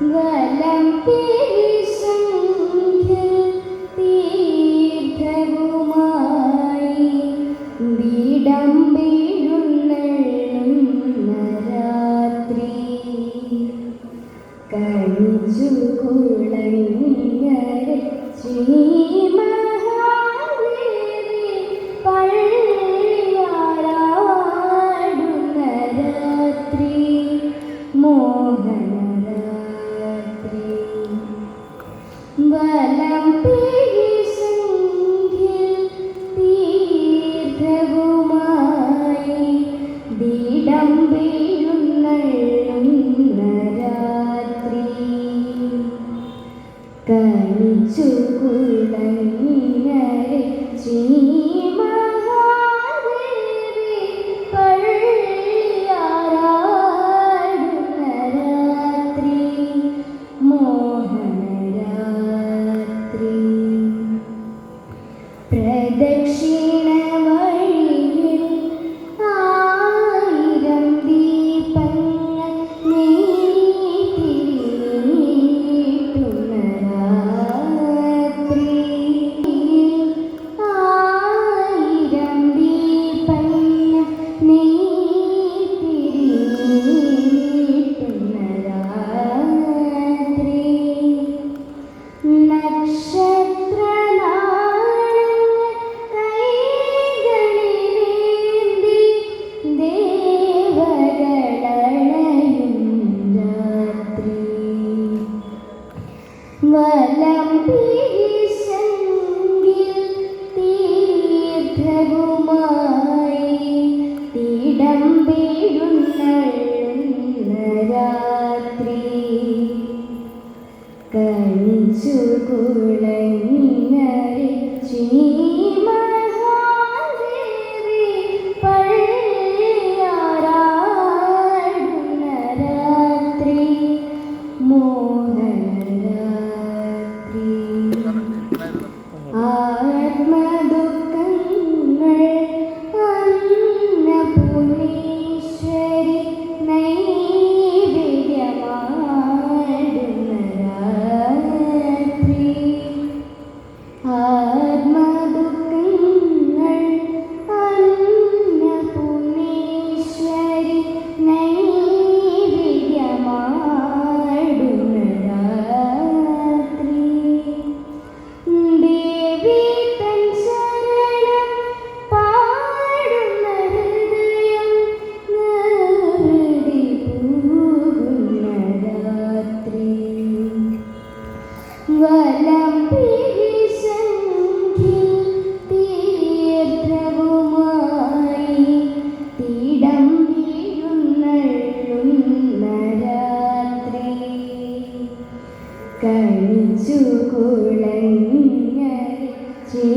വലം പിരിശങ്കിൽ തീർത്ഥവുമായി വിടംബിഴുന്നെള്ളുന്ന രാത്രി കഴിച്ചു കുളങ്ങര ശ്രീ മഹാദേവി പള്ളിയാറാടുന്ന രാത്രി മോഹനരാത്രി വലം പിരിശങ്കിൽ തീർത്ഥവുമായി വിടംബിഴുന്നെള്ളുന്ന രാത്രി കഴിച്ചു കുളങ്ങര ശ്രീ മഹാദേവി പള്ളിയാറാടുന്ന രാത്രി മോഹനരാത്രി പ്രദക്ഷിണ വഴിയിൽ ആയിരം ദീപങ്ങൾ നെയ്തിരിയിട്ടുന്ന രാത്രി ആയിരം ദീപങ്ങൾ നെയ്തിരിയിട്ടുന്ന രാത്രി നക്ഷത്രനാളങ്ങൾ കൈകളിലേന്തി ദേവകളണയും രാത്രി വലം പിരിശങ്കിൽ തീർത്ഥവുമായി തിടംബിഴുന്നെള്ളുന്ന രാത്രി കഴിച്ചു കുളങ്ങര ശ്രീ മഹാദേവി പള്ളിയാറാടുന്ന രാത്രി മോഹനരാത്രി ആത്മദുഃഖങ്ങൾ അന്നപൂർണേശ്വരി നൈവേദ്യമാടുന്ന രാത്രി ആത്മദുഃഖങ്ങൾ അന്നപൂർണേശ്വരി നൈവേദ്യമാടുന്ന രാത്രി ദേവി തൻ ശരണം പാടുന്ന ഹൃദയം നിർവൃതി പൂകുന്ന രാത്രി വലം പിരിശങ്കിൽ തീർത്ഥവുമായി തിടംബിഴുന്നെള്ളുന്ന രാത്രി കഴിച്ചു കുളങ്ങര ശ്രീ